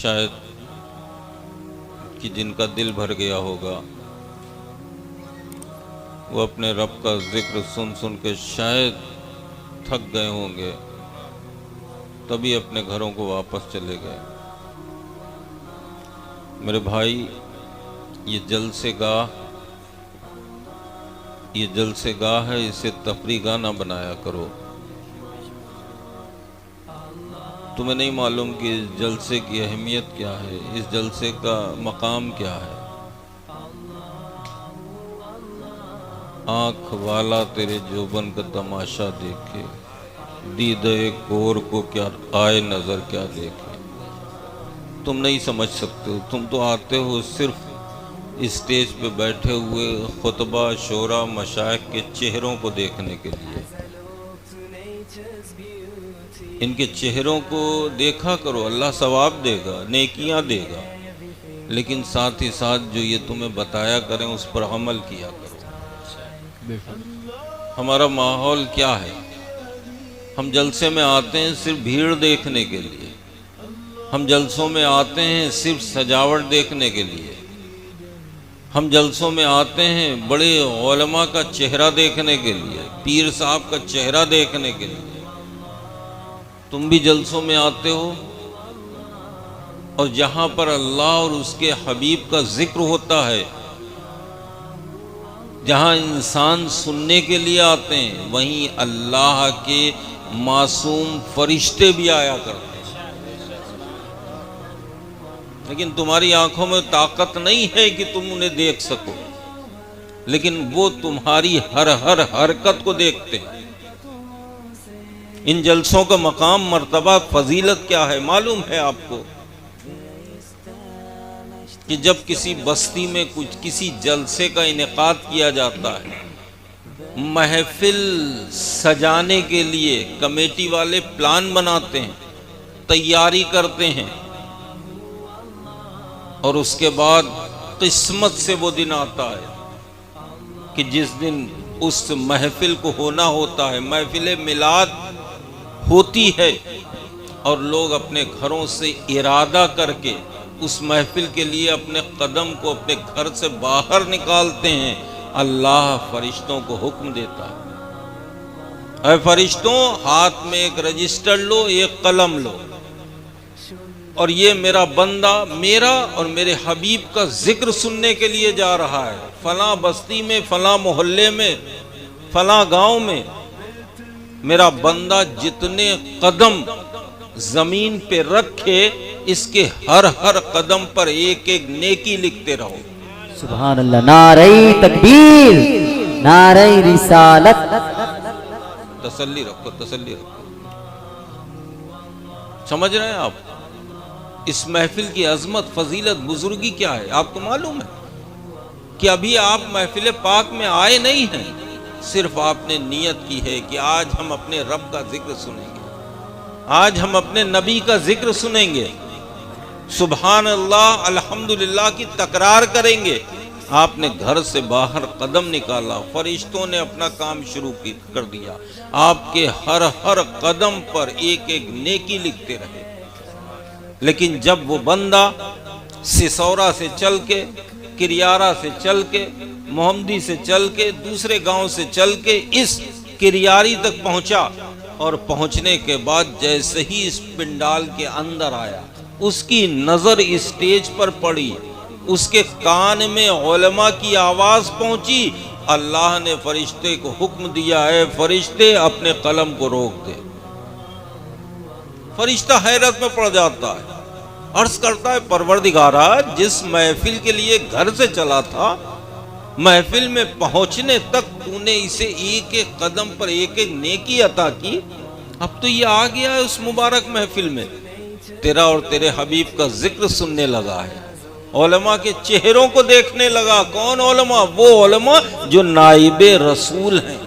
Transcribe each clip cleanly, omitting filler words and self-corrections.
شاید کہ جن کا دل بھر گیا ہوگا وہ اپنے رب کا ذکر سن سن کے شاید تھک گئے ہوں گے، تبھی اپنے گھروں کو واپس چلے گئے۔ میرے بھائی، یہ جلسے گاہ ہے، اسے تفریح گاہ نہ بنایا کرو۔ تمہیں نہیں معلوم کہ اس جلسے کی اہمیت کیا ہے، اس جلسے کا مقام کیا ہے۔ آنکھ والا تیرے جوبن کا تماشا دیکھے، دیدہ کور کو کیا آئے نظر کیا دیکھے۔ تم نہیں سمجھ سکتے ہو، تم تو آتے ہو صرف اسٹیج پہ بیٹھے ہوئے خطبہ شورا مشائخ کے چہروں کو دیکھنے کے لیے۔ ان کے چہروں کو دیکھا کرو، اللہ ثواب دے گا، نیکیاں دے گا، لیکن ساتھ ہی ساتھ جو یہ تمہیں بتایا کریں اس پر عمل کیا کرو۔ ہمارا ماحول کیا ہے؟ ہم جلسے میں آتے ہیں صرف بھیڑ دیکھنے کے لیے، ہم جلسوں میں آتے ہیں صرف سجاوٹ دیکھنے کے لیے، ہم جلسوں میں آتے ہیں بڑے علماء کا چہرہ دیکھنے کے لیے، پیر صاحب کا چہرہ دیکھنے کے لیے۔ تم بھی جلسوں میں آتے ہو، اور جہاں پر اللہ اور اس کے حبیب کا ذکر ہوتا ہے، جہاں انسان سننے کے لیے آتے ہیں، وہیں اللہ کے معصوم فرشتے بھی آیا کرتے ہیں۔ لیکن تمہاری آنکھوں میں طاقت نہیں ہے کہ تم انہیں دیکھ سکو، لیکن وہ تمہاری ہر حرکت کو دیکھتے ہیں۔ ان جلسوں کا مقام، مرتبہ، فضیلت کیا ہے معلوم ہے آپ کو؟ کہ جب کسی بستی میں کسی جلسے کا انعقاد کیا جاتا ہے، محفل سجانے کے لیے کمیٹی والے پلان بناتے ہیں، تیاری کرتے ہیں، اور اس کے بعد قسمت سے وہ دن آتا ہے کہ جس دن اس محفل کو ہونا ہوتا ہے، محفل میلاد ہوتی ہے، اور لوگ اپنے گھروں سے ارادہ کر کے اس محفل کے لیے اپنے قدم کو اپنے گھر سے باہر نکالتے ہیں، اللہ فرشتوں کو حکم دیتا ہے، اے فرشتوں، ہاتھ میں ایک رجسٹر لو، ایک قلم لو، اور یہ میرا بندہ میرا اور میرے حبیب کا ذکر سننے کے لیے جا رہا ہے، فلاں بستی میں، فلاں محلے میں، فلاں گاؤں میں۔ میرا بندہ جتنے قدم زمین پہ رکھے، اس کے ہر قدم پر ایک ایک نیکی لکھتے رہو۔ سبحان اللہ، نعرہ تکبیر، نعرہ رسالت۔ تسلی رکھو، تسلی رکھو۔ سمجھ رہے ہیں آپ اس محفل کی عظمت، فضیلت، بزرگی کیا ہے؟ آپ کو معلوم ہے کہ ابھی آپ محفل پاک میں آئے نہیں ہیں، صرف آپ نے نیت کی ہے کہ آج ہم اپنے رب کا ذکر سنیں گے، آج ہم اپنے نبی کا ذکر سنیں گے، سبحان اللہ، الحمدللہ کی تکرار کریں گے۔ آپ نے گھر سے باہر قدم نکالا، فرشتوں نے اپنا کام شروع کر دیا، آپ کے ہر قدم پر ایک ایک نیکی لکھتے رہے۔ لیکن جب وہ بندہ سسورا سے چل کے، کریارا سے چل کے، محمدی سے چل کے، دوسرے گاؤں سے چل کے اس کریاری تک پہنچا، اور پہنچنے کے بعد جیسے ہی اس پنڈال کے اندر آیا، اس کی نظر اسٹیج پر پڑی، اس کے کان میں علماء کی آواز پہنچی، اللہ نے فرشتے کو حکم دیا ہے، فرشتے اپنے قلم کو روک دے۔ فرشتہ حیرت میں پڑ جاتا ہے، عرض کرتا ہے پروردگارا، جس محفل کے لیے گھر سے چلا تھا، محفل میں پہنچنے تک تو نے اسے ایک ایک قدم پر ایک ایک نیکی عطا کی، اب تو یہ آ گیا ہے اس مبارک محفل میں، تیرا اور تیرے حبیب کا ذکر سننے لگا ہے، علماء کے چہروں کو دیکھنے لگا۔ کون علماء؟ وہ علماء جو نائب رسول ہیں،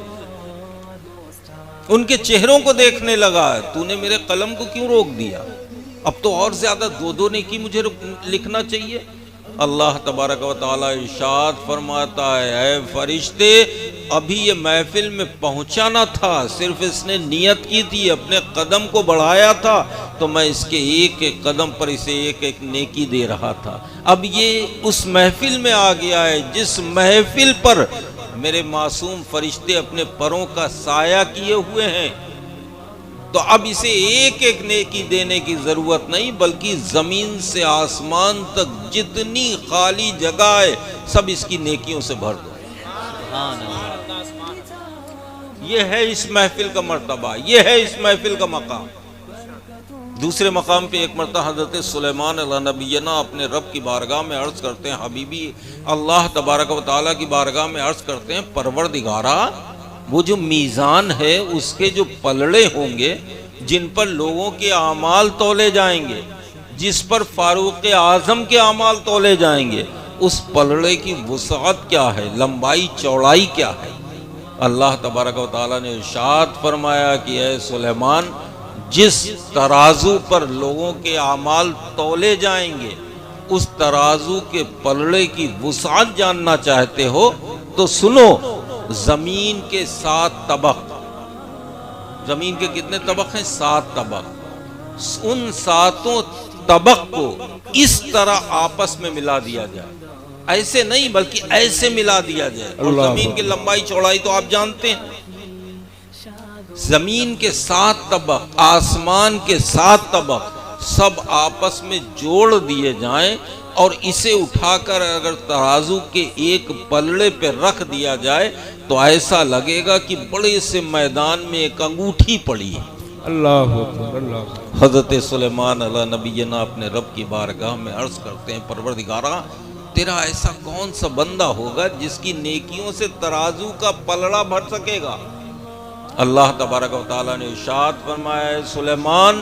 ان کے چہروں کو دیکھنے لگا ہے۔ تو نے میرے قلم کو کیوں روک دیا؟ اب تو اور زیادہ دو نیکی مجھے لکھنا چاہیے۔ اللہ تبارک و تعالی ارشاد فرماتا ہے، اے فرشتے، ابھی یہ محفل میں پہنچا نہ تھا، صرف اس نے نیت کی تھی، اپنے قدم کو بڑھایا تھا، تو میں اس کے ایک ایک قدم پر اسے ایک ایک نیکی دے رہا تھا۔ اب یہ اس محفل میں آ گیا ہے جس محفل پر میرے معصوم فرشتے اپنے پروں کا سایہ کیے ہوئے ہیں، تو اب اسے ایک ایک نیکی دینے کی ضرورت نہیں، بلکہ زمین سے آسمان تک جتنی خالی جگہ ہے سب اس کی نیکیوں سے بھر دو۔ یہ ہے اس محفل کا مرتبہ، یہ ہے اس محفل کا مقام۔ دوسرے مقام پہ ایک مرتبہ حضرت سلیمان علیہ نبینا اپنے رب کی بارگاہ میں عرض کرتے ہیں، حبیبی اللہ تبارک و تعالیٰ کی بارگاہ میں عرض کرتے ہیں، پروردگارا وہ جو میزان ہے اس کے جو پلڑے ہوں گے جن پر لوگوں کے اعمال تولے جائیں گے، جس پر فاروق اعظم کے اعمال تولے جائیں گے، اس پلڑے کی وسعت کیا ہے، لمبائی چوڑائی کیا ہے؟ اللہ تبارک و تعالیٰ نے ارشاد فرمایا کہ اے سلیمان، جس ترازو پر لوگوں کے اعمال تولے جائیں گے اس ترازو کے پلڑے کی وسعت جاننا چاہتے ہو تو سنو، زمین کے 7 طبق، زمین کے کتنے طبق ہیں؟ 7 طبق، ان 7 طبق کو اس طرح آپس میں ملا دیا جائے، ایسے نہیں بلکہ ایسے ملا دیا جائے، اور زمین کی لمبائی چوڑائی تو آپ جانتے ہیں، زمین کے 7 طبق، آسمان کے 7 طبق سب آپس میں جوڑ دیے جائیں اور اسے اٹھا کر اگر ترازو کے ایک پلڑے پہ رکھ دیا جائے تو ایسا لگے گا کہ بڑے سے میدان میں ایک انگوٹھی پڑی ہے۔ اللہ اکبر، اللہ۔ حضرت سلیمان علیہ نبینا اپنے رب کی بارگاہ میں عرض کرتے ہیں، پروردگارا تیرا ایسا کون سا بندہ ہوگا جس کی نیکیوں سے ترازو کا پلڑا بھر سکے گا؟ اللہ تبارک و تعالیٰ نے ارشاد فرمایا، ہے سلیمان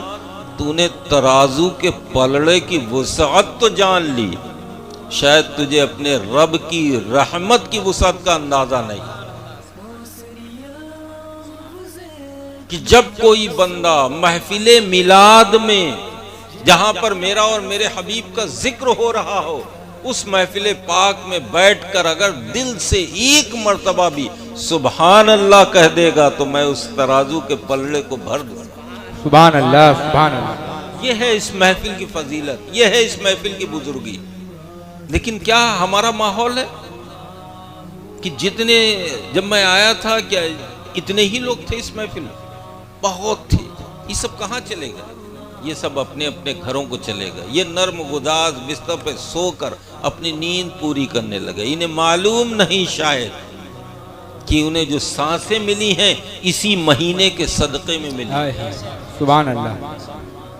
تو نے ترازو کے پلڑے کی وسعت تو جان لی، شاید تجھے اپنے رب کی رحمت کی وسعت کا اندازہ نہیں کہ جب کوئی بندہ محفل میلاد میں جہاں پر میرا اور میرے حبیب کا ذکر ہو رہا ہو اس محفل پاک میں بیٹھ کر اگر دل سے ایک مرتبہ بھی سبحان اللہ کہہ دے گا تو میں اس ترازو کے پلڑے کو بھر دوں گا۔ سبحان اللہ، سبحان اللہ۔ یہ ہے اس محفل کی فضیلت، یہ ہے اس محفل کی بزرگی۔ لیکن کیا ہمارا ماحول ہے کہ جتنے جب میں آیا تھا کیا اتنے ہی لوگ تھے اس محفل میں؟ بہت تھے۔ یہ سب کہاں چلے گئے؟ یہ سب اپنے اپنے گھروں کو چلے گئے، یہ نرم گداز بستر پہ سو کر اپنی نیند پوری کرنے لگے۔ انہیں معلوم نہیں شاید کہ انہیں جو سانسیں ملی ہیں اسی مہینے کے صدقے میں ملی۔ سبحان اللہ۔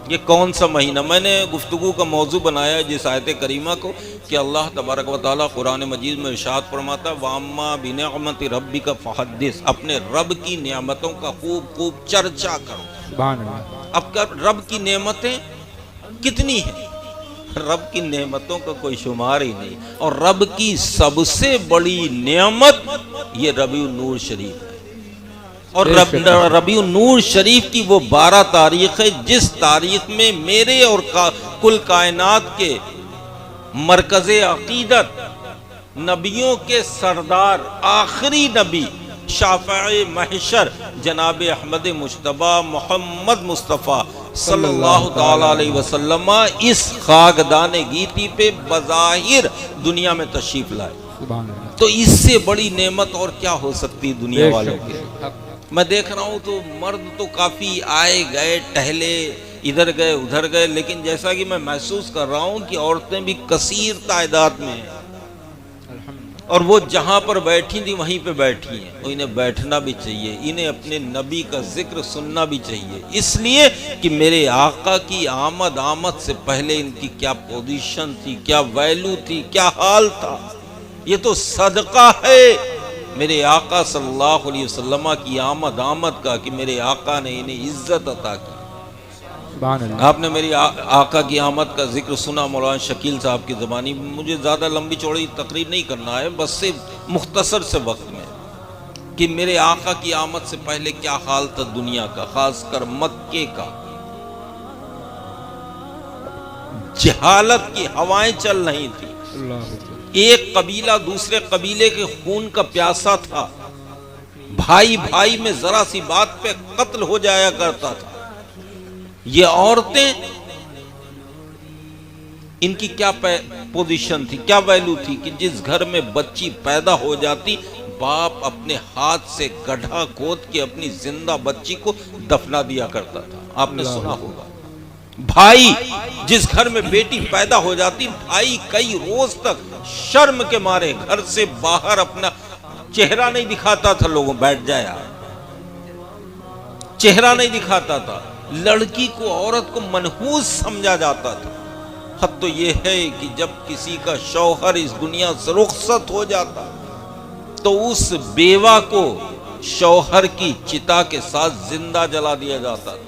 یہ کون سا مہینہ؟ میں نے گفتگو کا موضوع بنایا جس آیت کریمہ کو کہ اللہ تبارک و تعالیٰ قرآن مجید میں ارشاد فرماتا وَأَمَّا بِنِعْمَةِ رَبِّكَ فَحَدِّثْ، اپنے رب کی نعمتوں کا خوب خوب چرچا کرو۔ سبحان اللہ۔ اب رب کی نعمتیں کتنی ہیں؟ رب کی نعمتوں کا کوئی شمار ہی نہیں، اور رب کی سب سے بڑی نعمت یہ ربیع النور شریف ہے، اور ربیع النور شریف کی وہ 12 تاریخ ہے جس تاریخ میں میرے اور کل کائنات کے مرکز عقیدت، نبیوں کے سردار، آخری نبی، شافع محشر جناب احمد مجتبی محمد مصطفیٰ صلی اللہ تعالیٰ علیہ وسلم اس خاکدان گیتی پہ بظاہر دنیا میں تشریف لائے۔ سبحان اللہ۔ تو اس سے بڑی نعمت اور کیا ہو سکتی دنیا والوں کے؟ میں دیکھ رہا ہوں تو مرد تو کافی آئے گئے، ٹہلے، ادھر گئے ادھر گئے، لیکن جیسا کہ میں محسوس کر رہا ہوں کہ عورتیں بھی کثیر تعداد میں ہیں، اور وہ جہاں پر بیٹھی تھی وہیں پہ بیٹھی ہیں، اور انہیں بیٹھنا بھی چاہیے، انہیں اپنے نبی کا ذکر سننا بھی چاہیے، اس لیے کہ میرے آقا کی آمد سے پہلے ان کی کیا پوزیشن تھی، کیا ویلو تھی، کیا حال تھا۔ یہ تو صدقہ ہے میرے آقا صلی اللہ علیہ وسلم کی آمد کا کہ میرے آقا نے انہیں عزت عطا کی۔ سبحان اللہ۔ آپ نے میری آقا کی آمد کا ذکر سنا مولانا شکیل صاحب کی زبانی، مجھے زیادہ لمبی چوڑی تقریر نہیں کرنا ہے، بس صرف مختصر سے وقت میں کہ میرے آقا کی آمد سے پہلے کیا حال تھا دنیا کا، خاص کر مکے کا۔ جہالت کی ہوائیں چل رہی تھی، ایک قبیلہ دوسرے قبیلے کے خون کا پیاسا تھا، بھائی بھائی میں ذرا سی بات پہ قتل ہو جایا کرتا تھا۔ یہ عورتیں، ان کی کیا پوزیشن تھی، کیا ویلو تھی کہ جس گھر میں بچی پیدا ہو جاتی باپ اپنے ہاتھ سے گڈھا کھود کے اپنی زندہ بچی کو دفنا دیا کرتا تھا۔ آپ نے سنا ہوگا۔ بھائی، جس گھر میں بیٹی پیدا ہو جاتی بھائی کئی روز تک شرم کے مارے گھر سے باہر اپنا چہرہ نہیں دکھاتا تھا۔ لوگوں بیٹھ جائے، چہرہ نہیں دکھاتا تھا۔ لڑکی کو، عورت کو منحوس سمجھا جاتا تھا۔ حد تو یہ ہے کہ جب کسی کا شوہر اس دنیا سے رخصت ہو جاتا تو اس بیوہ کو شوہر کی چتا کے ساتھ زندہ جلا دیا جاتا تھا۔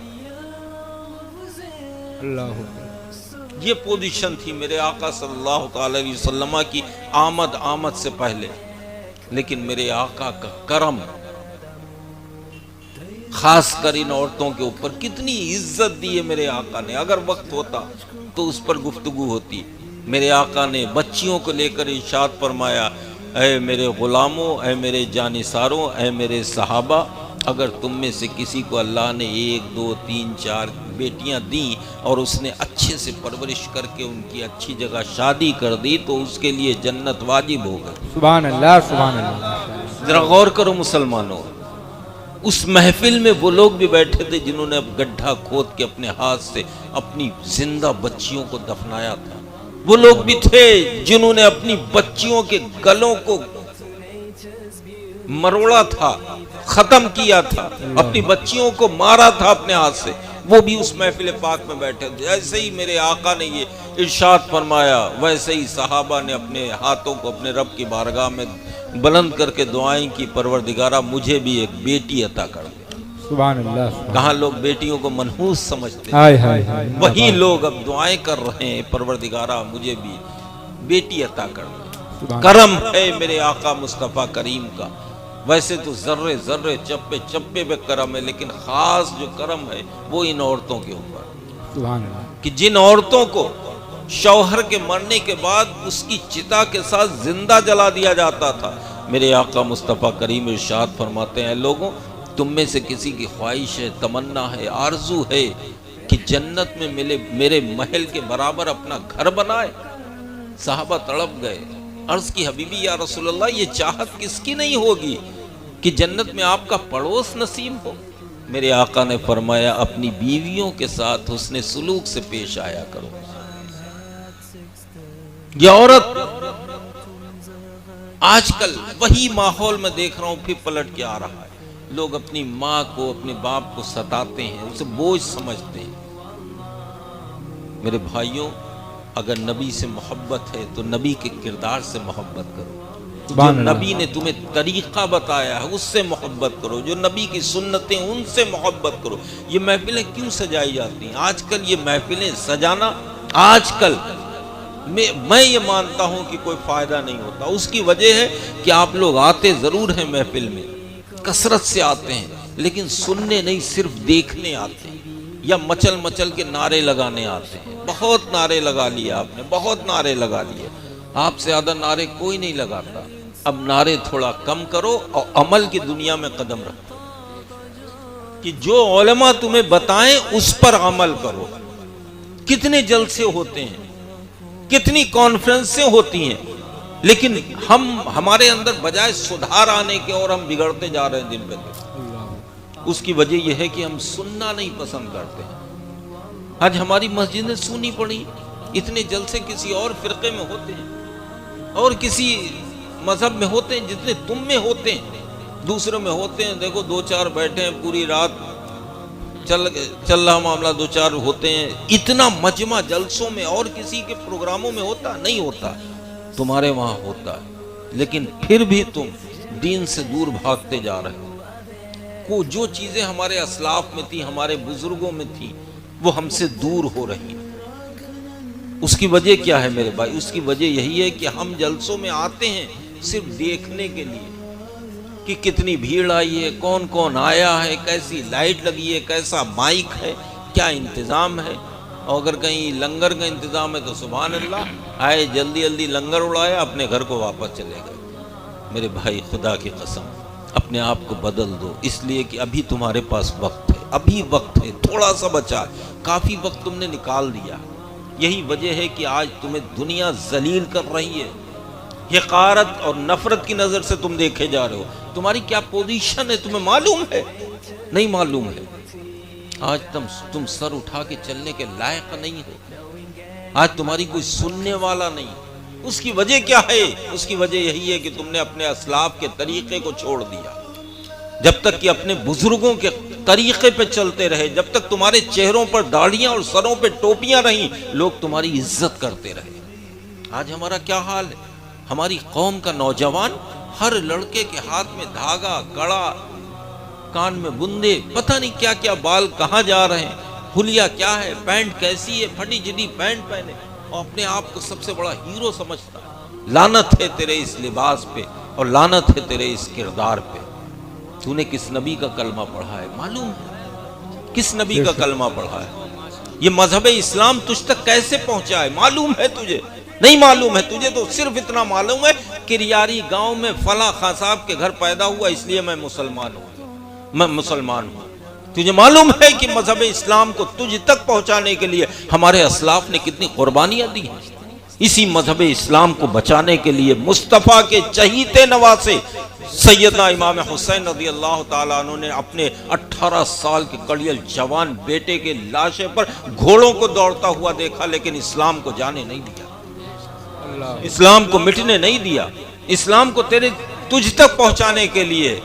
اللہ یہ پوزیشن تھی میرے آقا صلی اللہ تعالی علیہ وسلم کی آمد سے پہلے۔ لیکن میرے آقا کا کرم، خاص کر ان عورتوں کے اوپر کتنی عزت دی ہے میرے آقا نے۔ اگر وقت ہوتا تو اس پر گفتگو ہوتی۔ میرے آقا نے بچیوں کو لے کر ارشاد فرمایا، اے میرے غلاموں، اے میرے جانثاروں، اے میرے صحابہ، اگر تم میں سے کسی کو اللہ نے 1 2 3 4 بیٹیاں دیں اور اس نے اچھے سے پرورش کر کے ان کی اچھی جگہ شادی کر دی تو اس کے لیے جنت واجب ہو گئی۔ سبحان اللہ، سبحان اللہ۔ ذرا غور کرو مسلمانوں، اس محفل میں وہ لوگ بھی بیٹھے تھے جنہوں نے اب گڈھا کھود کے اپنے ہاتھ سے اپنی زندہ بچیوں کو دفنایا تھا۔ وہ لوگ بھی تھے جنہوں نے اپنی بچیوں کے گلوں کو مروڑا تھا، ختم کیا تھا، اپنی بچیوں کو مارا تھا اپنے ہاتھ سے۔ وہ بھی اس محفل پاک میں بیٹھے تھے۔ ایسے ہی میرے آقا نے یہ ارشاد فرمایا، ویسے ہی صحابہ نے اپنے ہاتھوں کو اپنے رب کی بارگاہ میں بلند کر کے دعائیں کی، پروردگارہ مجھے بھی ایک بیٹی عطا کر دے۔ سبحان اللہ۔ کہاں لوگ بیٹیوں کو منحوس سمجھتے ہیں، ہائے ہائے ہائے۔ وہی لوگ اب دعائیں کر رہے ہیں، پروردگارہ مجھے بھی بیٹی عطا کر دے۔ کرم ہے میرے آقا مصطفیٰ کریم کا۔ ویسے تو ذرے ذرے چپے چپے پہ کرم ہے، لیکن خاص جو کرم ہے وہ ان عورتوں کے اوپر، سبحان اللہ، کہ جن عورتوں کو شوہر کے مرنے کے بعد اس کی چتا کے ساتھ زندہ جلا دیا جاتا تھا۔ میرے آقا مصطفیٰ کریم ارشاد فرماتے ہیں، لوگوں تم میں سے کسی کی خواہش ہے، تمنا ہے، آرزو ہے کہ جنت میں میرے محل کے برابر اپنا گھر بنائے؟ صحابہ تڑپ گئے، عرض کی حبیبی یا رسول اللہ یہ چاہت کس کی نہیں ہوگی کہ جنت میں آپ کا پڑوس نصیب ہو؟ میرے آقا نے فرمایا، اپنی بیویوں کے ساتھ حسن سلوک سے پیش آیا کرو۔ یہ عورت آج کل وہی ماحول میں دیکھ رہا ہوں پھر پلٹ کے آ رہا ہے۔ لوگ اپنی ماں کو، اپنے باپ کو ستاتے ہیں، اسے بوجھ سمجھتے ہیں۔ میرے بھائیوں، اگر نبی سے محبت ہے تو نبی کے کردار سے محبت کرو۔ جو نبی نے تمہیں طریقہ بتایا ہے اس سے محبت کرو، جو نبی کی سنتیں ان سے محبت کرو۔ یہ محفلیں کیوں سجائی جاتی ہیں؟ آج کل یہ محفلیں سجانا، آج کل میں یہ مانتا ہوں کہ کوئی فائدہ نہیں ہوتا۔ اس کی وجہ ہے کہ آپ لوگ آتے ضرور ہیں محفل میں، کثرت سے آتے ہیں، لیکن سننے نہیں، صرف دیکھنے آتے ہیں، یا مچل مچل کے نعرے لگانے آتے ہیں۔ بہت نعرے لگا لیے آپ نے، بہت نعرے لگا لیے، آپ سے زیادہ نعرے کوئی نہیں لگاتا۔ اب نعرے تھوڑا کم کرو اور عمل کی دنیا میں قدم رکھو، کہ جو علماء تمہیں بتائیں اس پر عمل کرو۔ کتنے جلسے ہوتے ہیں، کتنی کانفرنسیں ہوتی ہیں، لیکن ہمارے اندر بجائے سدھار آنے کے اور ہم بگڑتے جا رہے ہیں دن پہ دن۔ اس کی وجہ یہ ہے کہ ہم سننا نہیں پسند کرتے ہیں۔ آج ہماری مسجدیں سونی پڑی، اتنے جلسے کسی اور فرقے میں ہوتے ہیں اور کسی مذہب میں ہوتے ہیں جتنے تم میں ہوتے ہیں، دوسرے میں ہوتے ہیں۔ دیکھو 2-4 بیٹھے ہیں پوری رات، چل رہا معاملہ، 2-4 ہوتے ہیں۔ اتنا مجمع جلسوں میں اور کسی کے پروگراموں میں ہوتا نہیں ہوتا، تمہارے وہاں ہوتا ہے، لیکن پھر بھی تم دین سے دور بھاگتے جا رہے ہو۔ جو چیزیں ہمارے اسلاف میں تھی، ہمارے بزرگوں میں تھی، وہ ہم سے دور ہو رہی ہیں۔ اس کی وجہ کیا ہے میرے بھائی؟ اس کی وجہ یہی ہے کہ ہم جلسوں میں آتے ہیں صرف دیکھنے کے لیے کہ کتنی بھیڑ آئی ہے، کون کون آیا ہے، کیسی لائٹ لگی ہے، کیسا مائک ہے، کیا انتظام ہے۔ اور اگر کہیں لنگر کا انتظام ہے تو سبحان اللہ، آئے جلدی جلدی لنگر اڑایا، اپنے گھر کو واپس چلے گئے۔ میرے بھائی خدا کی قسم، اپنے آپ کو بدل دو، اس لیے کہ ابھی تمہارے پاس وقت ہے، ابھی وقت ہے، تھوڑا سا بچا ہے، کافی وقت تم نے نکال دیا۔ یہی وجہ ہے کہ آج تمہیں دنیا ذلیل کر رہی ہے، حقارت اور نفرت کی نظر سے تم دیکھے جا رہے ہو۔ تمہاری کیا پوزیشن ہے تمہیں معلوم ہے؟ نہیں معلوم ہے۔ آج تم سر اٹھا کے چلنے کے لائق نہیں ہو، آج تمہاری کوئی سننے والا نہیں۔ اس کی وجہ کیا ہے؟ اس کی وجہ یہی ہے کہ تم نے اپنے اسلاف کے طریقے کو چھوڑ دیا۔ جب تک کہ اپنے بزرگوں کے طریقے پہ چلتے رہے، جب تک تمہارے چہروں پر داڑھیاں اور سروں پہ ٹوپیاں رہیں، لوگ تمہاری عزت کرتے رہے۔ آج ہمارا کیا حال ہے؟ ہماری قوم کا نوجوان، ہر لڑکے کے ہاتھ میں دھاگا، کڑا، کان میں بندے، پتہ نہیں کیا کیا، بال کہاں جا رہے ہیں، حلیہ کیا ہے، پینٹ کیسی ہے، پھٹی جدی پینٹ پہنے، اور اپنے آپ کو سب سے بڑا ہیرو سمجھتا ہے۔ لعنت ہے تیرے اس لباس پہ، اور لعنت ہے تیرے اس کردار پہ۔ تو نے کس نبی کا کلمہ پڑھا ہے معلوم ہے؟ کس نبی کا کلمہ پڑھا ہے؟ یہ مذہب اسلام تجھ تک کیسے پہنچا ہے معلوم ہے تجھے؟ نہیں معلوم ہے تجھے۔ تو صرف اتنا معلوم ہے کہ ریاری گاؤں میں فلاں خان صاحب کے گھر پیدا ہوا، اس لیے میں مسلمان ہوں۔ تجھے معلوم ہے کہ مذہب اسلام کو تجھ تک پہنچانے کے لیے ہمارے اسلاف نے کتنی قربانیاں دی ہیں؟ اسی مذہب اسلام کو بچانے کے لیے مصطفیٰ کے چہیتے نواسے سیدنا امام حسین رضی اللہ تعالیٰ عنہ نے اپنے 18 سال کے کڑیل جوان بیٹے کے لاشے پر گھوڑوں کو دوڑتا ہوا دیکھا، لیکن اسلام کو جانے نہیں دیا، اسلام کو مٹنے نہیں دیا۔ اسلام کو تجھ تک پہنچانے کے لیے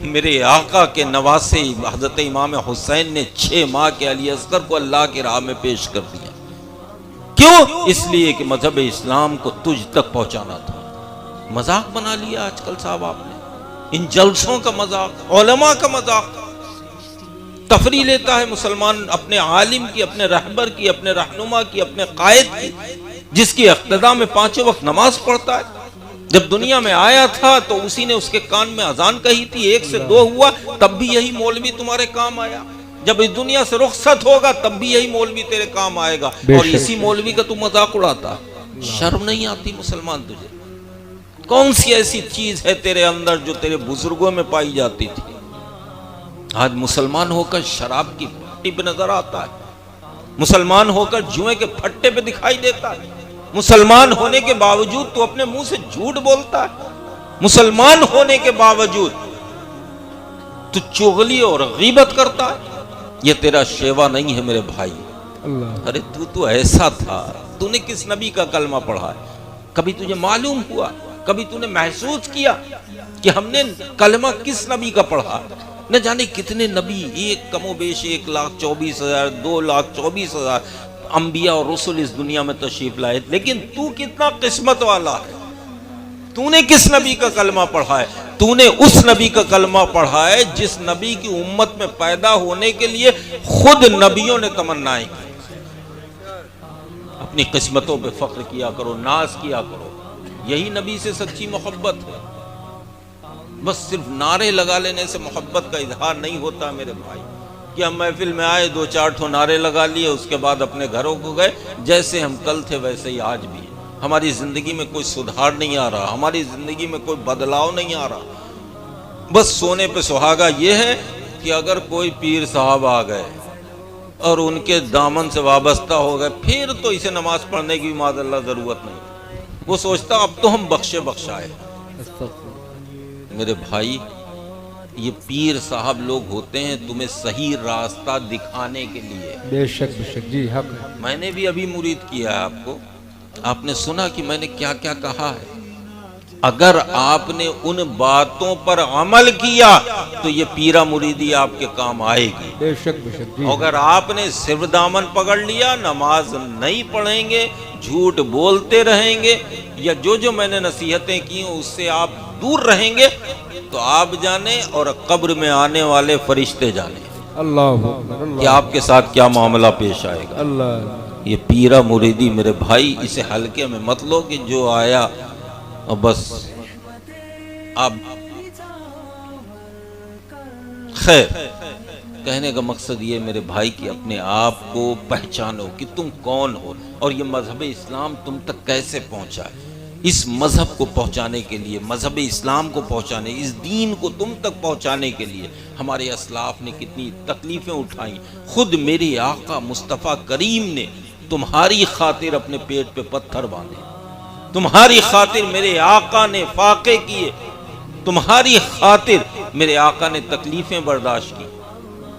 میرے آقا کے نواسے حضرت امام حسین نے 6 ماہ کے علی اصغر کو اللہ کی راہ میں پیش کر دیا۔ کیوں؟ اس لیے کہ مذہب اسلام کو تجھ تک پہنچانا تھا۔ مذاق بنا لیا آج کل صاحب آپ نے، ان جلسوں کا مذاق، علماء کا مذاق۔ تفریح لیتا ہے مسلمان اپنے عالم کی، اپنے رہبر کی، اپنے رہنما کی، اپنے قائد کی، جس کی اقتداء میں 5 وقت نماز پڑھتا ہے۔ جب دنیا میں آیا تھا تو اسی نے اس کے کان میں اذان کہی تھی، 1 سے 2 ہوا تب بھی یہی مولوی تمہارے کام آیا۔ جب اس دنیا سے رخصت ہوگا تب بھی یہی مولوی تیرے کام آئے گا، اور اسی مولوی کا تو مذاق اڑاتا۔ شرم نہیں آتی مسلمان تجھے؟ کون سی ایسی چیز ہے تیرے اندر جو تیرے بزرگوں میں پائی جاتی تھی؟ آج مسلمان ہو کر شراب کی پھٹی پہ نظر آتا ہے، مسلمان ہو کر جوئے کے پھٹے پہ دکھائی دیتا ہے، مسلمان ہونے کے باوجود تو اپنے منہ سے جھوٹ بولتا ہے، مسلمان ہونے کے باوجود تو چغلی اور غیبت کرتا ہے۔ یہ تیرا شیوا نہیں ہے میرے بھائی۔ ارے تو ایسا تھا، تو نے کس نبی کا کلمہ پڑھا ہے؟ کبھی تجھے معلوم ہوا، کبھی تو نے محسوس کیا کہ ہم نے کلمہ کس نبی کا پڑھا؟ نہ جانے کتنے نبی، ایک کم و بیش 1,24,000 2,24,000 انبیاء اور رسول اس دنیا میں تشریف لائے، لیکن تو کتنا قسمت والا ہے۔ تو نے کس نبی کا کلمہ پڑھا ہے؟ تو نے اس نبی کا کلمہ پڑھا ہے جس نبی کی امت میں پیدا ہونے کے لیے خود نبیوں نے تمنائیں کی۔ اپنی قسمتوں پہ فخر کیا کرو، ناز کیا کرو، یہی نبی سے سچی محبت ہے۔ بس صرف نعرے لگا لینے سے محبت کا اظہار نہیں ہوتا میرے بھائی، کہ ہم محفل میں آئے 2-4 ٹھو نعرے لگا لیے، اس کے بعد اپنے گھروں کو گئے، جیسے ہم کل تھے ویسے ہی آج بھی ہیں۔ ہماری زندگی میں کوئی سدھار نہیں آ رہا، ہماری زندگی میں کوئی بدلاؤ نہیں آ رہا۔ بس سونے پہ سہاگا یہ ہے کہ اگر کوئی پیر صاحب آ گئے اور ان کے دامن سے وابستہ ہو گئے، پھر تو اسے نماز پڑھنے کی معاذ اللہ ضرورت نہیں۔ وہ سوچتا اب تو ہم بخشے بخشائے۔ میرے بھائی، یہ پیر صاحب لوگ ہوتے ہیں تمہیں صحیح راستہ دکھانے کے لیے۔ بے شک جی، حق ہے۔ میں نے بھی ابھی مرید کیا ہے آپ کو، آپ نے سنا کہ میں نے کیا کیا کہا ہے۔ اگر آپ نے ان باتوں پر عمل کیا تو یہ پیرا مریدی آپ کے کام آئے گی۔ بے شک جی۔ اگر آپ نے صرف دامن پکڑ لیا، نماز نہیں پڑھیں گے، جھوٹ بولتے رہیں گے، یا جو میں نے نصیحتیں کی اس سے آپ دور رہیں گے، تو آپ جانے اور قبر میں آنے والے فرشتے جانے اللہ کہ آپ کے ساتھ کیا معاملہ پیش آئے گا۔ اللہ، یہ پیرا مریدی میرے بھائی اسے ہلکے میں مت لو کہ جو آیا اور بس۔ اب خیر، کہنے کا مقصد یہ میرے بھائی کہ اپنے آپ کو پہچانو کہ تم کون ہو، اور یہ مذہب اسلام تم تک کیسے پہنچا ہے۔ اس مذہب کو پہنچانے کے لیے، مذہب اسلام کو پہنچانے، اس دین کو تم تک پہنچانے کے لیے ہمارے اسلاف نے کتنی تکلیفیں اٹھائیں۔ خود میرے آقا مصطفیٰ کریم نے تمہاری خاطر اپنے پیٹ پہ پتھر باندھے، تمہاری خاطر میرے آقا نے فاقے کیے، تمہاری خاطر میرے آقا نے تکلیفیں برداشت کی۔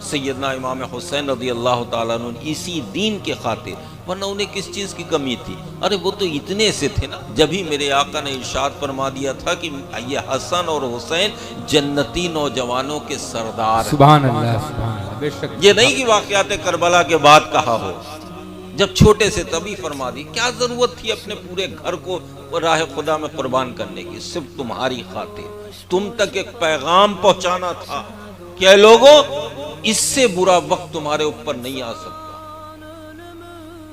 سیدنا امام حسین رضی اللہ تعالیٰ عنہ اسی دین کے خاطر، ورنہ انہیں کس چیز کی کمی تھی؟ ارے وہ تو اتنے سے تھے نا، جبھی میرے آقا نے ارشاد فرما دیا تھا کہ یہ حسن اور حسین جنتی نوجوانوں کے سردار ہیں۔ سبحان اللہ، سبحان اللہ، بے شک یہ نہیں کہ واقعات کربلا کے بعد کہا ہو، جب چھوٹے سے تبھی فرما دی۔ کیا ضرورت تھی اپنے پورے گھر کو راہ خدا میں قربان کرنے کی؟ صرف تمہاری خاطر، تم تک ایک پیغام پہنچانا تھا کہ اے لوگوں، اس سے برا وقت تمہارے اوپر نہیں آ سکتا۔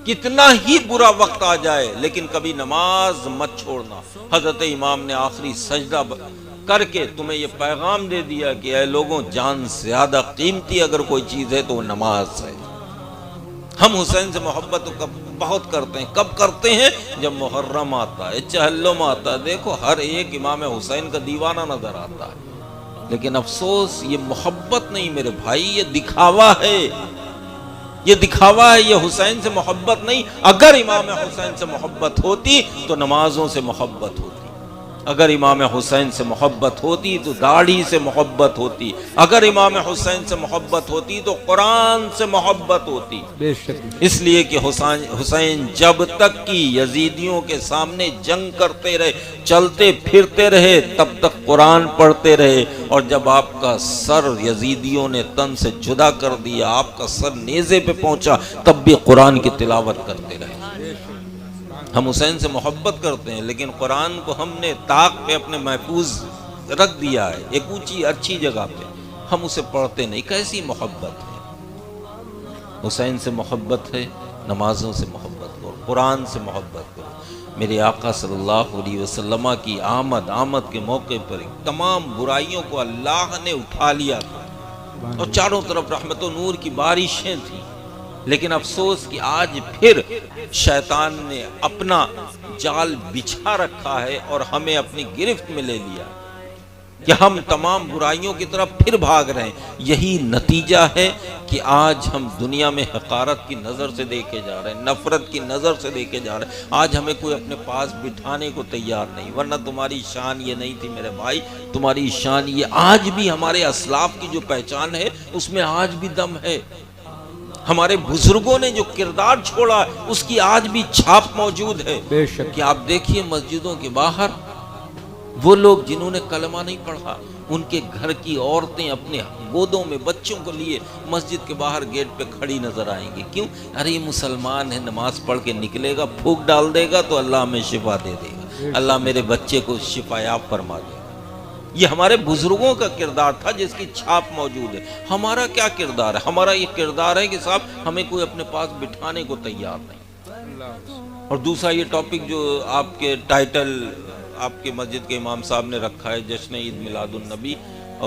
کتنا ہی برا وقت آ جائے لیکن کبھی نماز مت چھوڑنا۔ حضرت امام نے آخری سجدہ کر کے تمہیں یہ پیغام دے دیا کہ اے لوگوں، جان سے زیادہ قیمتی اگر کوئی چیز ہے تو وہ نماز ہے۔ ہم حسین سے محبت بہت کرتے ہیں۔ کب کرتے ہیں؟ جب محرم آتا ہے، چہلم آتا ہے، دیکھو ہر ایک امام حسین کا دیوانہ نظر آتا ہے، لیکن افسوس یہ محبت نہیں میرے بھائی، یہ دکھاوا ہے، یہ دکھاوا ہے، یہ حسین سے محبت نہیں۔ اگر امام حسین سے محبت ہوتی تو نمازوں سے محبت ہوتی، اگر امام حسین سے محبت ہوتی تو داڑھی سے محبت ہوتی، اگر امام حسین سے محبت ہوتی تو قرآن سے محبت ہوتی۔ بے شک اس لیے کہ حسین جب تک کہ یزیدیوں کے سامنے جنگ کرتے رہے، چلتے پھرتے رہے، تب تک قرآن پڑھتے رہے، اور جب آپ کا سر یزیدیوں نے تن سے جدا کر دیا، آپ کا سر نیزے پہ پہنچا، تب بھی قرآن کی تلاوت کرتے رہے۔ ہم حسین سے محبت کرتے ہیں لیکن قرآن کو ہم نے طاق پہ اپنے محفوظ رکھ دیا ہے، ایک اونچی اچھی جگہ پہ، ہم اسے پڑھتے نہیں۔ کیسی محبت ہے؟ حسین سے محبت ہے، نمازوں سے محبت کرو، قرآن سے محبت کرو۔ میرے آقا صلی اللہ علیہ وسلم کی آمد کے موقع پر تمام برائیوں کو اللہ نے اٹھا لیا تھا اور چاروں طرف رحمت و نور کی بارشیں تھیں، لیکن افسوس کہ آج پھر شیطان نے اپنا جال بچھا رکھا ہے اور ہمیں اپنی گرفت میں لے لیا کہ ہم تمام برائیوں کی طرف پھر بھاگ رہے ہیں۔ یہی نتیجہ ہے کہ آج ہم دنیا میں حقارت کی نظر سے دیکھے جا رہے ہیں، نفرت کی نظر سے دیکھے جا رہے ہیں۔ آج ہمیں کوئی اپنے پاس بٹھانے کو تیار نہیں، ورنہ تمہاری شان یہ نہیں تھی میرے بھائی، تمہاری شان یہ آج بھی ہمارے اسلاف کی جو پہچان ہے اس میں آج بھی دم ہے۔ ہمارے بزرگوں نے جو کردار چھوڑا اس کی آج بھی چھاپ موجود ہے۔ بے شک کہ آپ دیکھیے مسجدوں کے باہر وہ لوگ جنہوں نے کلمہ نہیں پڑھا، ان کے گھر کی عورتیں اپنے گودوں میں بچوں کو لیے مسجد کے باہر گیٹ پہ کھڑی نظر آئیں گی۔ کیوں؟ ارے یہ مسلمان ہے، نماز پڑھ کے نکلے گا، پھونک ڈال دے گا تو اللہ ہمیں شفا دے دے گا، اللہ میرے بچے کو شفا یاب فرما دے گا۔ یہ ہمارے بزرگوں کا کردار تھا جس کی چھاپ موجود ہے۔ ہمارا کیا کردار ہے؟ ہمارا یہ کردار ہے کہ صاحب ہمیں کوئی اپنے پاس بٹھانے کو تیار نہیں۔ اور دوسرا یہ ٹاپک جو آپ کے ٹائٹل آپ کے مسجد کے امام صاحب نے رکھا ہے، جشن عید میلاد النبی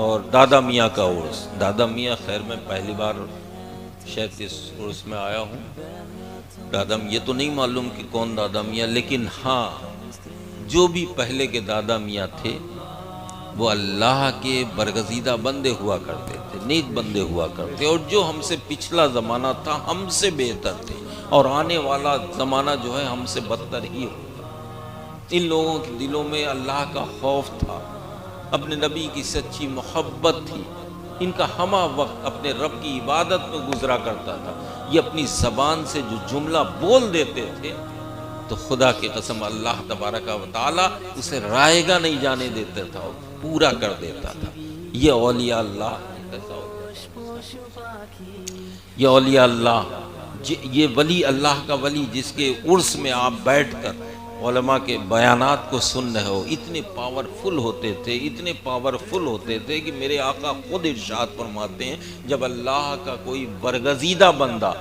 اور دادا میاں کا عرس۔ دادا میاں، خیر میں پہلی بار شاید اس عرس میں آیا ہوں۔ دادا یہ تو نہیں معلوم کہ کون دادا میاں، لیکن ہاں جو بھی پہلے کے دادا میاں تھے وہ اللہ کے برگزیدہ بندے ہوا کرتے تھے، نیک بندے ہوا کرتے، اور جو ہم سے پچھلا زمانہ تھا ہم سے بہتر تھے، اور آنے والا زمانہ جو ہے ہم سے بدتر ہی ہوگا۔ ان لوگوں کے دلوں میں اللہ کا خوف تھا، اپنے نبی کی سچی محبت تھی، ان کا ہمہ وقت اپنے رب کی عبادت میں گزرا کرتا تھا۔ یہ اپنی زبان سے جو جملہ بول دیتے تھے تو خدا کی قسم اللہ تبارک و تعالی اسے رائے گا نہیں جانے دیتا تھا، پورا کر دیتا تھا۔ یہ اولیاء اللہ، یہ اولیاء اللہ، یہ ولی اللہ کا ولی جس کے عرس میں آپ بیٹھ کر علماء کے بیانات کو سن رہے ہو، اتنے پاورفل ہوتے تھے، اتنے پاورفل ہوتے تھے کہ میرے آقا خود ارشاد فرماتے ہیں جب اللہ کا کوئی برگزیدہ بندہ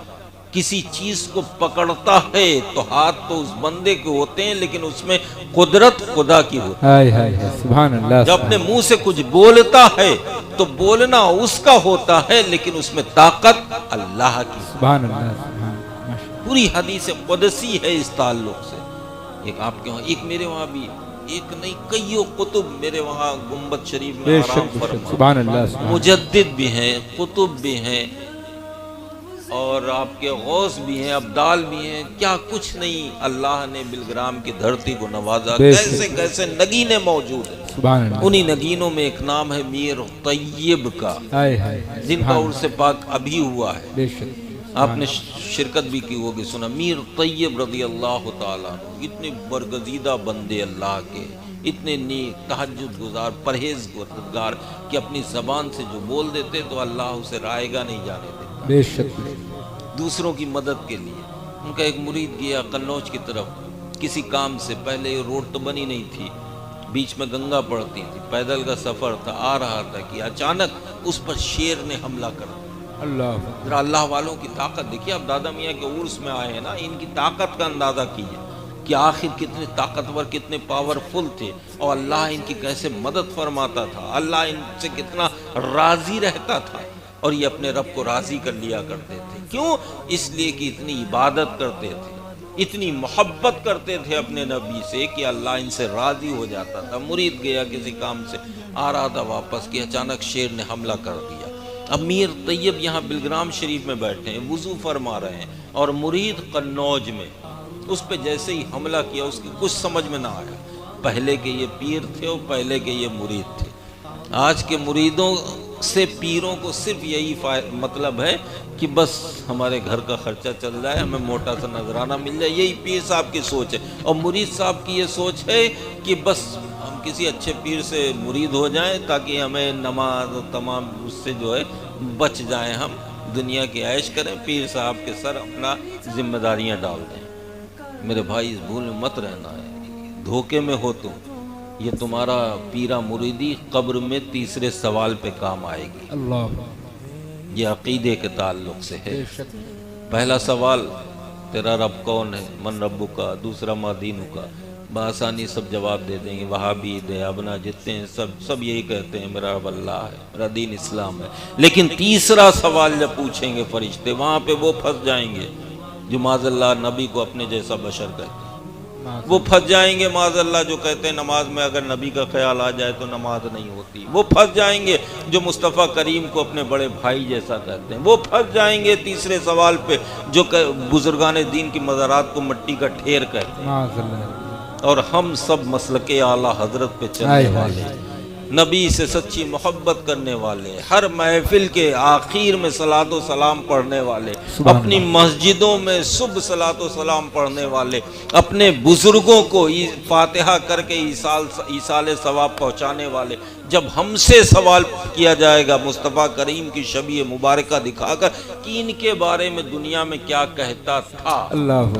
کسی چیز کو پکڑتا ہے تو ہاتھ تو اس بندے کے ہوتے ہیں لیکن اس میں قدرت خدا کی ہوتی ہے۔ ہائے ہائے ہائے، سبحان اللہ۔ جب اپنے منہ سے کچھ بولتا ہے تو بولنا اس کا ہوتا ہے لیکن اس میں طاقت اللہ کی۔ سبحان اللہ، سبحان اللہ، ماشاء پوری حدیث قدسی ہے اس تعلق سے ایک آپ کے وہاں، ایک میرے وہاں بھی، ایک نہیں کئیوں قطب میرے وہاں گنبد شریف میں بے آرام شک بے شک، فرما، سبحان اللہ سبحان اللہ۔ مجدد بھی ہیں، قطب بھی ہیں، اور آپ کے غوث بھی ہیں، ابدال بھی ہیں، کیا کچھ نہیں، اللہ نے بلگرام کی دھرتی کو نوازا، بے شک۔ کیسے کیسے نگینے موجود ہیں۔ سبحان اللہ۔ انہی نگینوں میں ایک نام ہے میر طیب کا، ہائے ہائے، جن کا عرس پاک ابھی ہوا ہے، بے شک، آپ نے شرکت بھی کی ہوگی، سنا میر طیب رضی اللہ تعالیٰ عنہ، اتنے برگزیدہ بندے اللہ کے، اتنے نیک، تہجد گزار، پرہیزگار، کہ اپنی زبان سے جو بول دیتے تو اللہ اسے رائے گا نہیں جانے دیتے، بے شک بے شک۔ دوسروں کی مدد کے لیے۔ ان کا ایک مرید گیا قنوج کی طرف کسی کام سے، پہلے یہ روڈ تو بنی نہیں تھی، بیچ میں گنگا پڑتی تھی، پیدل کا سفر تھا، آ رہا تھا کہ اچانک اس پر شیر نے حملہ کر دیا۔ اللہ ذرا اللہ والوں کی طاقت دیکھیے، اب دادا میاں کے عرس میں آئے ہیں نا، ان کی طاقت کا اندازہ کیجیے کہ آخر کتنے طاقتور، کتنے پاورفل تھے، اور اللہ ان کی کیسے مدد فرماتا تھا، اللہ ان سے کتنا راضی رہتا تھا، اور یہ اپنے رب کو راضی کر لیا کرتے تھے۔ کیوں؟ اس لیے کہ اتنی عبادت کرتے تھے، اتنی محبت کرتے تھے اپنے نبی سے کہ اللہ ان سے راضی ہو جاتا تھا۔ مرید گیا کسی کام سے، آ رہا تھا واپس کہ اچانک شیر نے حملہ کر دیا۔ اب میر طیب یہاں بلگرام شریف میں بیٹھے ہیں، وضو فرما رہے ہیں، اور مرید قنوج میں، اس پہ جیسے ہی حملہ کیا اس کی کچھ سمجھ میں نہ آیا، پہلے کے یہ پیر تھے اور پہلے کے یہ مرید تھے۔ آج کے مریدوں سے پیروں کو صرف یہی مطلب ہے کہ بس ہمارے گھر کا خرچہ چل جائے، ہمیں موٹا سا نذرانہ مل جائے، یہی پیر صاحب کی سوچ ہے، اور مرید صاحب کی یہ سوچ ہے کہ بس ہم کسی اچھے پیر سے مرید ہو جائیں تاکہ ہمیں نماز و تمام اس سے جو ہے بچ جائیں، ہم دنیا کی عیش کریں، پیر صاحب کے سر اپنا ذمہ داریاں ڈال دیں۔ میرے بھائی اس بھول میں مت رہنا ہے، دھوکے میں ہو تم، یہ تمہارا پیرا مریدی قبر میں تیسرے سوال پہ کام آئے گی، اللہ، یہ عقیدے کے تعلق سے ہے۔ بے شک، پہلا سوال تیرا رب کون ہے، من ربو کا، دوسرا ما دینو کا، بآسانی سب جواب دے دیں گے، وہابی دیابنا جتنے ہیں سب یہی کہتے ہیں میرا رب اللہ ہے، میرا دین اسلام ہے، لیکن تیسرا سوال جب پوچھیں گے فرشتے، وہاں پہ وہ پھنس جائیں گے جو معاذ اللہ نبی کو اپنے جیسا بشر کہتے ہیں، وہ پھنس جائیں گے معاذ اللہ جو کہتے ہیں نماز میں اگر نبی کا خیال آ جائے تو نماز نہیں ہوتی، وہ پھنس جائیں گے جو مصطفیٰ کریم کو اپنے بڑے بھائی جیسا کہتے ہیں، وہ پھنس جائیں گے تیسرے سوال پہ جو بزرگان دین کی مزارات کو مٹی کا ڈھیر کہتے ہیں، معاذ اللہ، اور ہم سب مسلک اعلیٰ حضرت پہ چلنے ہائے والے، نبی سے سچی محبت کرنے والے، ہر محفل کے آخر میں صلاۃ و سلام پڑھنے والے، سبحان اپنی اللہ، مسجدوں میں صبح صلاۃ و سلام پڑھنے والے، اپنے بزرگوں کو فاتحہ کر کے ایصال ثواب پہنچانے والے، جب ہم سے سوال کیا جائے گا مصطفیٰ کریم کی شبیہ مبارکہ دکھا کر کہ ان کے بارے میں دنیا میں کیا کہتا تھا، اللہ،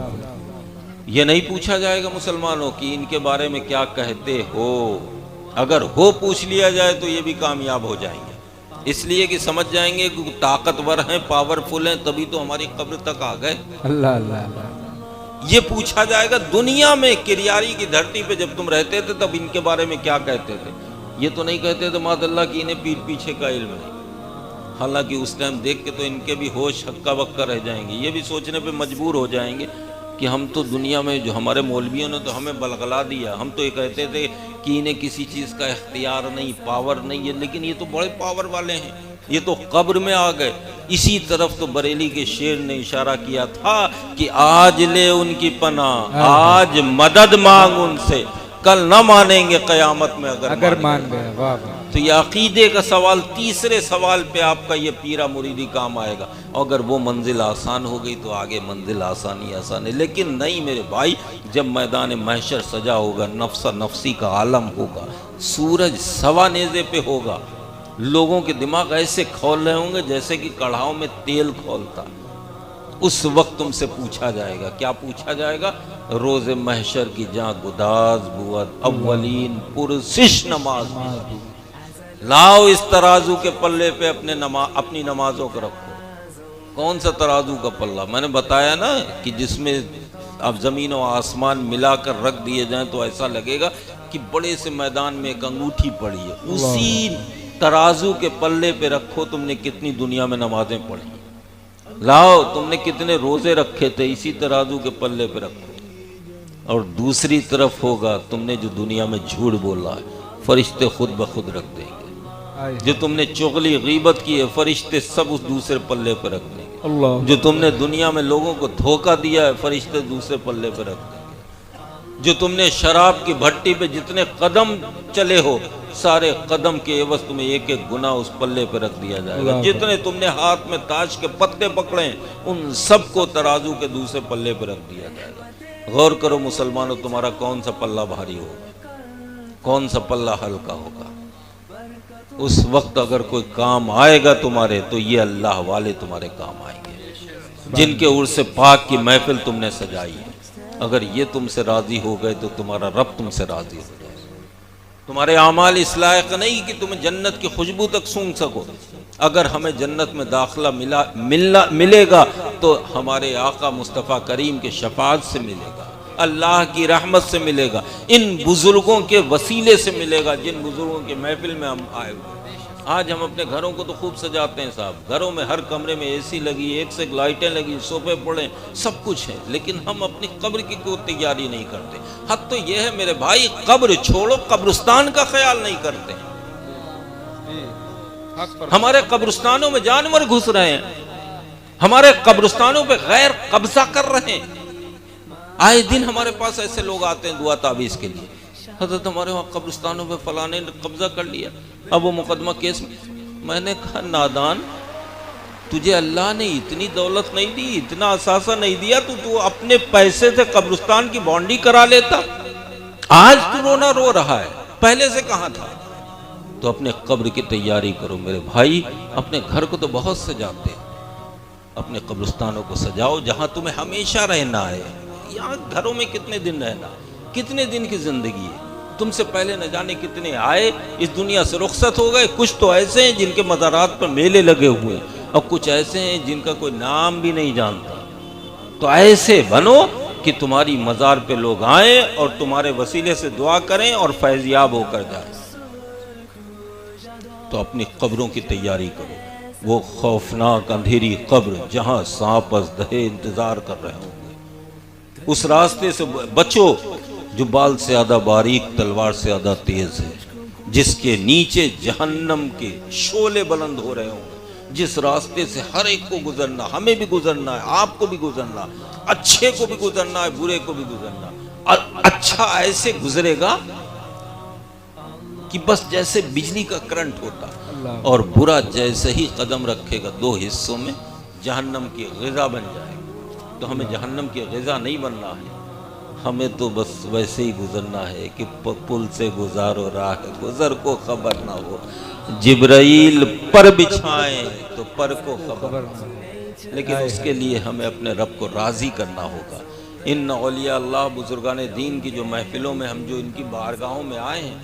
یہ نہیں پوچھا جائے گا مسلمانوں کہ ان کے بارے میں کیا کہتے ہو، اگر ہو پوچھ لیا جائے تو یہ بھی کامیاب ہو جائیں گے، اس لیے کہ سمجھ جائیں گے کہ طاقتور ہیں، پاورفل ہیں، تبھی تو ہماری قبر تک آ گئے۔ اللہ، اللہ، اللہ، یہ پوچھا جائے گا دنیا میں کریاری کی دھرتی پہ جب تم رہتے تھے تب ان کے بارے میں کیا کہتے تھے، یہ تو نہیں کہتے تھے معاذ اللہ کہ انہیں پیٹ پیچھے کا علم نہیں، حالانکہ اس ٹائم دیکھ کے تو ان کے بھی ہوش ہکا بکا رہ جائیں گے، یہ بھی سوچنے پہ مجبور ہو جائیں گے کہ ہم تو دنیا میں جو ہمارے مولویوں نے تو ہمیں بلغلا دیا، ہم تو یہ کہتے تھے کہ انہیں کسی چیز کا اختیار نہیں، پاور نہیں ہے، لیکن یہ تو بڑے پاور والے ہیں، یہ تو قبر میں آ گئے۔ اسی طرف تو بریلی کے شیر نے اشارہ کیا تھا کہ آج لے ان کی پناہ، آج مدد مانگ ان سے، کل نہ مانیں گے قیامت میں اگر مان گئے، واہ واہ، تو یہ عقیدے کا سوال تیسرے سوال پہ آپ کا یہ پیرا مریدی کام آئے گا، اور اگر وہ منزل آسان ہو گئی تو آگے منزل آسانی آسان ہے، لیکن نہیں میرے بھائی، جب میدان محشر سجا ہوگا، نفسا نفسی کا عالم ہوگا، سورج سوا نیزے پہ ہوگا، لوگوں کے دماغ ایسے کھول رہے ہوں گے جیسے کہ کڑھاؤں میں تیل کھولتا، اس وقت تم سے پوچھا جائے گا، کیا پوچھا جائے گا؟ روز محشر کی جہاں گداز بود اولین پرسش نماز بھی، لاؤ اس ترازو کے پلے پہ اپنی نمازوں کو رکھو۔ کون سا ترازو کا پلہ؟ میں نے بتایا نا کہ جس میں اب زمین و آسمان ملا کر رکھ دیے جائیں تو ایسا لگے گا کہ بڑے سے میدان میں ایک انگوٹھی پڑی ہے، اسی ترازو کے پلے پہ رکھو تم نے کتنی دنیا میں نمازیں پڑھی، لاؤ تم نے کتنے روزے رکھے تھے، اسی ترازو کے پلے پہ رکھو، اور دوسری طرف ہوگا تم نے جو دنیا میں جھوٹ بولا ہے، فرشتے خود بخود رکھ دیں گے۔ جو تم نے چغلی غیبت کی ہے، فرشتے سب اس دوسرے پلے پہ رکھ دیں گے۔ اللہ جو تم نے دنیا میں لوگوں کو دھوکہ دیا ہے، فرشتے دوسرے پلے پہ رکھ دیں گے۔ جو تم نے شراب کی بھٹی پہ جتنے قدم چلے ہو، سارے قدم کے عوض تمہیں ایک ایک گناہ اس پلے پہ رکھ دیا جائے گا۔ اللہ جتنے تم نے ہاتھ میں تاش کے پتے پکڑے ہیں، ان سب کو ترازو کے دوسرے پلے پہ رکھ دیا جائے گا۔ غور کرو مسلمانوں، تمہارا کون سا پلہ بھاری ہوگا، کون سا پلہ ہلکا ہوگا؟ اس وقت اگر کوئی کام آئے گا تمہارے، تو یہ اللہ والے تمہارے کام آئیں گے، جن کے عرس پاک کی محفل تم نے سجائی ہے۔ اگر یہ تم سے راضی ہو گئے تو تمہارا رب تم سے راضی ہو جائے۔ تمہارے اعمال اس لائق نہیں کہ تمہیں جنت کی خوشبو تک سونگھ سکو۔ اگر ہمیں جنت میں داخلہ ملے گا تو ہمارے آقا مصطفیٰ کریم کے شفاعت سے ملے گا، اللہ کی رحمت سے ملے گا، ان بزرگوں کے وسیلے سے ملے گا جن بزرگوں کے محفل میں ہم آئے ہوئے۔ آج ہم اپنے گھروں کو تو خوب سجاتے ہیں صاحب، گھروں میں ہر کمرے میں اے سی لگی، ایک سے ایک لائٹیں لگی، صوفے پڑے، سب کچھ ہے، لیکن ہم اپنی قبر کی کوئی تیاری نہیں کرتے۔ حد تو یہ ہے میرے بھائی، قبر چھوڑو، قبرستان کا خیال نہیں کرتے۔ ہمارے قبرستانوں میں جانور گھس رہے ہیں، ہمارے قبرستانوں پہ غیر قبضہ کر رہے ہیں۔ آئے دن ہمارے پاس ایسے لوگ آتے ہیں دعا تعویذ کے لیے، حضرت ہمارے وہاں قبرستانوں پہ فلانے نے قبضہ کر لیا، اب وہ مقدمہ کیس میں نے کہا نادان، تجھے اللہ نے اتنی دولت نہیں دی، اتنا اثاثہ نہیں دیا، تو اپنے پیسے سے قبرستان کی بانڈی کرا لیتا؟ آج تو رونا رو رہا ہے، پہلے سے کہاں تھا؟ تو اپنے قبر کی تیاری کرو میرے بھائی۔ اپنے گھر کو تو بہت سجاتے، اپنے قبرستانوں کو سجاؤ جہاں تمہیں ہمیشہ رہنا ہے۔ یہاں گھروں میں کتنے دن رہنا، کتنے دن کی زندگی ہے؟ تم سے پہلے نہ جانے کتنے آئے، اس دنیا سے رخصت ہو گئے۔ کچھ تو ایسے ہیں جن کے مزارات پر میلے لگے ہوئے ہیں، اور کچھ ایسے ہیں جن کا کوئی نام بھی نہیں جانتا۔ تو ایسے بنو کہ تمہاری مزار پہ لوگ آئیں اور تمہارے وسیلے سے دعا کریں اور فیضیاب ہو کر جائیں۔ تو اپنی قبروں کی تیاری کرو، وہ خوفناک اندھیری قبر جہاں سانپ ازدہے انتظار کر رہے ہوں گے، اس راستے سے بچو جو بال سے زیادہ باریک، تلوار سے زیادہ تیز ہے، جس کے نیچے جہنم کے شعلے بلند ہو رہے ہوں گے، جس راستے سے ہر ایک کو گزرنا، ہمیں بھی گزرنا ہے، آپ کو بھی گزرنا، اچھے کو بھی گزرنا ہے، برے کو بھی گزرنا۔ اور اچھا ایسے گزرے گا کہ بس جیسے بجلی کا کرنٹ ہوتا، اور برا جیسے ہی قدم رکھے گا دو حصوں میں جہنم کی غذا بن جائے گا۔ تو ہمیں جہنم کی غذا نہیں بننا ہے، ہمیں تو بس ویسے ہی گزرنا ہے کہ پل سے گزارو راہ گزر کو خبر نہ ہو، جبرائیل پر بچھائیں تو پر کو خبر نہ ہو۔ لیکن اس کے لیے ہمیں اپنے رب کو راضی کرنا ہوگا۔ ان اولیاء اللہ بزرگان دین کی جو محفلوں میں ہم جو ان کی بارگاہوں میں آئے ہیں،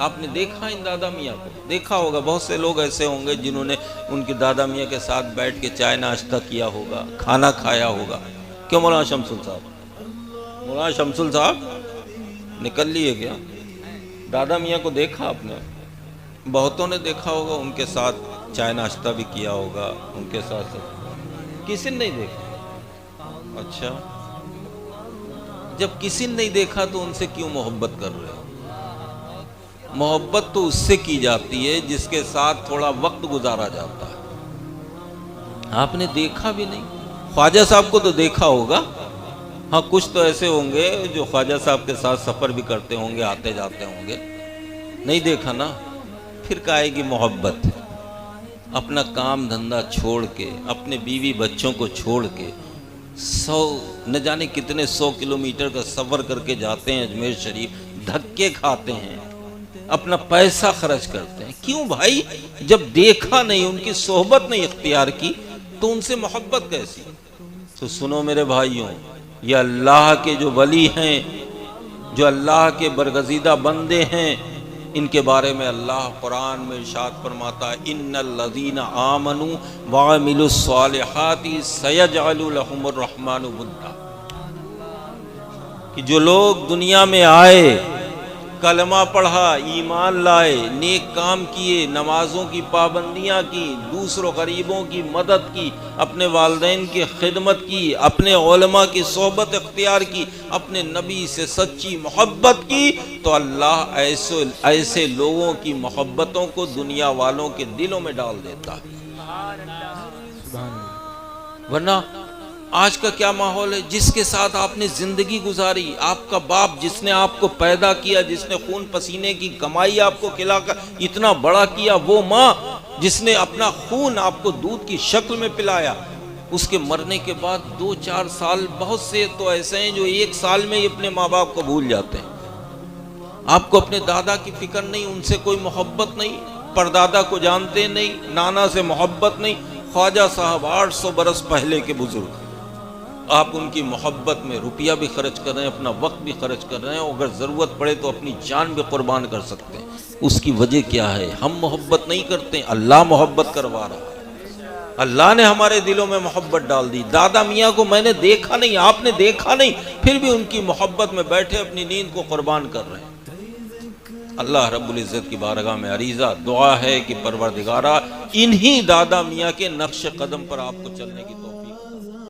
آپ نے دیکھا ان دادا میاں کو، دیکھا ہوگا بہت سے لوگ ایسے ہوں گے جنہوں نے ان کے دادا میاں کے ساتھ بیٹھ کے چائے ناشتہ کیا ہوگا، کھانا کھایا ہوگا۔ کیوں مولانا شمس صاحب، مولانا شمس صاحب نکل لیے کیا؟ دادا میاں کو دیکھا آپ نے؟ بہتوں نے دیکھا ہوگا، ان کے ساتھ چائے ناشتہ بھی کیا ہوگا، ان کے ساتھ کسی نے نہیں دیکھا؟ اچھا، جب کسی نے نہیں دیکھا تو ان سے کیوں محبت کر رہے ہو؟ محبت تو اس سے کی جاتی ہے جس کے ساتھ تھوڑا وقت گزارا جاتا ہے۔ آپ نے دیکھا بھی نہیں، خواجہ صاحب کو تو دیکھا ہوگا، ہاں کچھ تو ایسے ہوں گے جو خواجہ صاحب کے ساتھ سفر بھی کرتے ہوں گے، آتے جاتے ہوں گے، نہیں دیکھا نا؟ پھر کہے گی محبت۔ اپنا کام دھندا چھوڑ کے، اپنے بیوی بچوں کو چھوڑ کے، نہ جانے کتنے 100 کلومیٹر کا سفر کر کے جاتے ہیں اجمیر شریف، دھکے کھاتے ہیں، اپنا پیسہ خرچ کرتے ہیں۔ کیوں بھائی؟ جب دیکھا نہیں، ان کی صحبت نہیں اختیار کی، تو ان سے محبت کیسی؟ تو سنو میرے بھائیوں، یہ اللہ کے جو ولی ہیں، جو اللہ کے برگزیدہ بندے ہیں، ان کے بارے میں اللہ قرآن میں ارشاد فرماتا ہے، ان الذین آمنوا وعملوا الصالحات سیجعل لهم الرحمن ودا، کہ جو لوگ دنیا میں آئے کلمہ پڑھا، ایمان لائے، نیک کام کیے، نمازوں کی پابندیاں کی، دوسروں غریبوں کی مدد کی، اپنے والدین کی خدمت کی، اپنے علماء کی صحبت اختیار کی، اپنے نبی سے سچی محبت کی، تو اللہ ایسے لوگوں کی محبتوں کو دنیا والوں کے دلوں میں ڈال دیتا ہے۔ سبحان اللہ۔ ورنہ آج کا کیا ماحول ہے؟ جس کے ساتھ آپ نے زندگی گزاری، آپ کا باپ جس نے آپ کو پیدا کیا، جس نے خون پسینے کی کمائی آپ کو کھلا کر اتنا بڑا کیا، وہ ماں جس نے اپنا خون آپ کو دودھ کی شکل میں پلایا، اس کے مرنے کے بعد 2-4 سال، بہت سے تو ایسے ہیں جو 1 سال میں ہی اپنے ماں باپ کو بھول جاتے ہیں۔ آپ کو اپنے دادا کی فکر نہیں، ان سے کوئی محبت نہیں، پردادا کو جانتے نہیں، نانا سے محبت نہیں، خواجہ صاحب 800 برس پہلے کے بزرگ، آپ ان کی محبت میں روپیہ بھی خرچ کر رہے ہیں، اپنا وقت بھی خرچ کر رہے ہیں، اور اگر ضرورت پڑے تو اپنی جان بھی قربان کر سکتے ہیں۔ اس کی وجہ کیا ہے؟ ہم محبت نہیں کرتے، اللہ محبت کروا رہا ہے۔ اللہ نے ہمارے دلوں میں محبت ڈال دی۔ دادا میاں کو میں نے دیکھا نہیں، آپ نے دیکھا نہیں، پھر بھی ان کی محبت میں بیٹھے اپنی نیند کو قربان کر رہے ہیں۔ اللہ رب العزت کی بارگاہ میں عریضہ دعا ہے کہ پروردگارہ انہی دادا میاں کے نقش قدم پر آپ کو چلنے کی توفیق